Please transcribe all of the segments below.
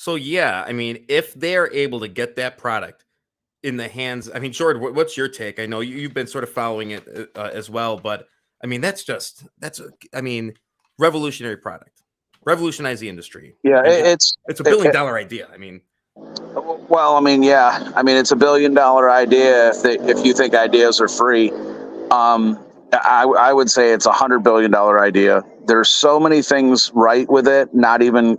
So yeah, I mean, if they're able to get that product in the hands, I mean, Jordan, what's your take? I know you've been sort of following it as well, but I mean, I mean, revolutionary product, revolutionize the industry. Yeah, I mean, it's a billion it, dollar idea. I mean, well, I mean, yeah, I mean, it's $1 billion idea if you think ideas are free. I would say it's $100 billion idea. There's so many things right with it, not even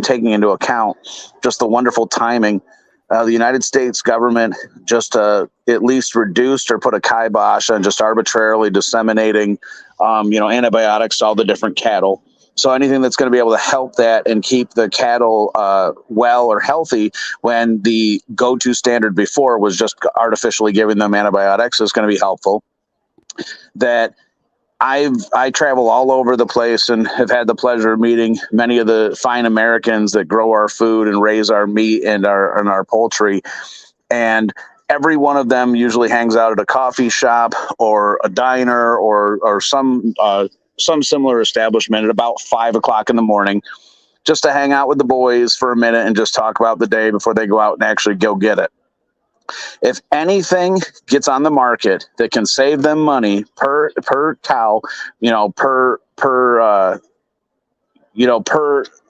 taking into account just the wonderful timing. The United States government just at least reduced or put a kibosh on just arbitrarily disseminating, antibiotics to all the different cattle. So anything that's going to be able to help that and keep the cattle well or healthy, when the go-to standard before was just artificially giving them antibiotics, is going to be helpful. That I travel all over the place and have had the pleasure of meeting many of the fine Americans that grow our food and raise our meat and our poultry. And every one of them usually hangs out at a coffee shop or a diner or some similar establishment at about 5 o'clock in the morning, just to hang out with the boys for a minute and just talk about the day before they go out and actually go get it. If anything gets on the market that can save them money per cow, per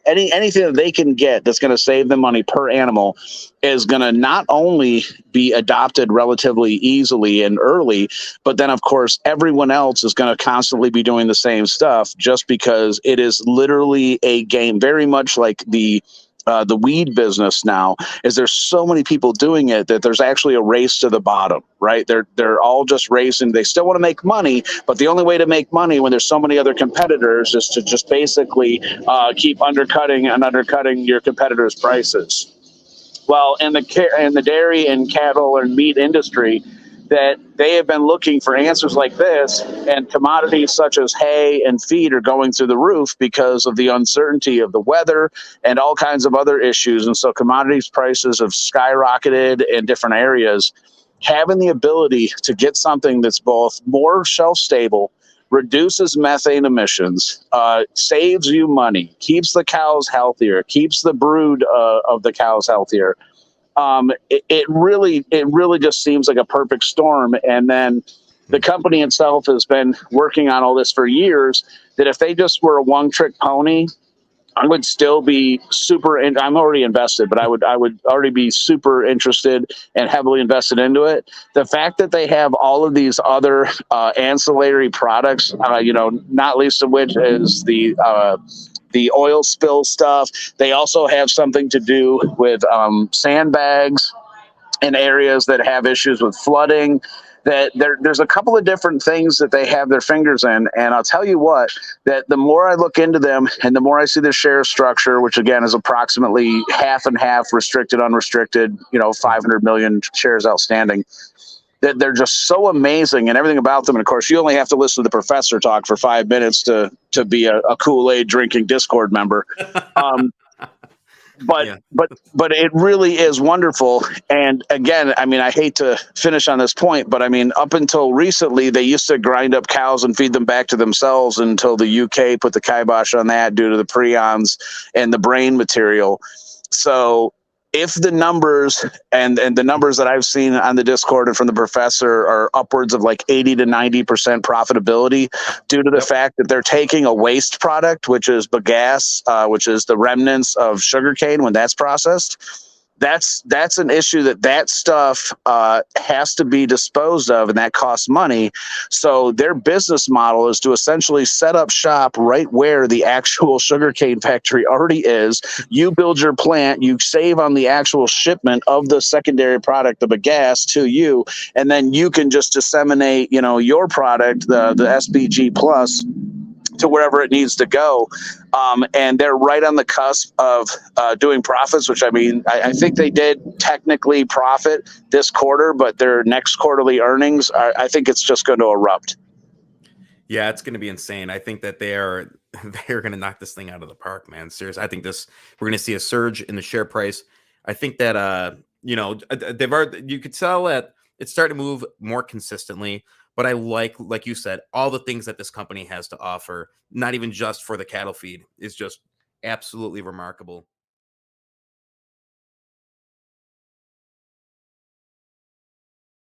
anything that they can get that's going to save them money per animal, is going to not only be adopted relatively easily and early, but then of course everyone else is going to constantly be doing the same stuff, just because it is literally a game, very much like the weed business now. Is there's so many people doing it that there's actually a race to the bottom, right? They're all just racing. They still want to make money, but the only way to make money when there's so many other competitors is to just basically keep undercutting your competitors' prices. Well, in the dairy and cattle and meat industry, that they have been looking for answers like this, and commodities such as hay and feed are going through the roof because of the uncertainty of the weather and all kinds of other issues. And so commodities prices have skyrocketed in different areas. Having the ability to get something that's both more shelf stable, reduces methane emissions, saves you money, keeps the cows healthier, keeps the brood of the cows healthier. It really just seems like a perfect storm. And then the company itself has been working on all this for years, that if they just were a one-trick pony, I would still be super, and I'm already invested, but I would already be super interested and heavily invested into it. The fact that they have all of these other ancillary products, not least of which is the oil spill stuff. They also have something to do with sandbags in areas that have issues with flooding. That there's a couple of different things that they have their fingers in. And I'll tell you what, that the more I look into them and the more I see their share structure, which again is approximately half and half, restricted, unrestricted, 500 million shares outstanding, that they're just so amazing and everything about them. And of course, you only have to listen to the professor talk for 5 minutes to be a Kool-Aid drinking Discord member. But it really is wonderful. And again, I mean, I hate to finish on this point, but I mean, up until recently, they used to grind up cows and feed them back to themselves until the UK put the kibosh on that due to the prions and the brain material. So if the numbers and the numbers that I've seen on the Discord and from the professor are upwards of like 80 to 90% profitability, due to the fact that they're taking a waste product, which is bagasse, which is the remnants of sugarcane when that's processed, that's an issue. That stuff has to be disposed of, and that costs money. So their business model is to essentially set up shop right where the actual sugarcane factory already is. You build your plant, you save on the actual shipment of the secondary product, the bagasse, to you, and then you can just disseminate, your product, the SBG plus, to wherever it needs to go. And they're right on the cusp of doing profits, which I mean, I think they did technically profit this quarter, but their next quarterly earnings, I think it's just going to erupt. Yeah, it's going to be insane. I think that they're going to knock this thing out of the park, man. Seriously, I think we're going to see a surge in the share price. I think that you could tell that it's starting to move more consistently. But I like you said, all the things that this company has to offer, not even just for the cattle feed, is just absolutely remarkable.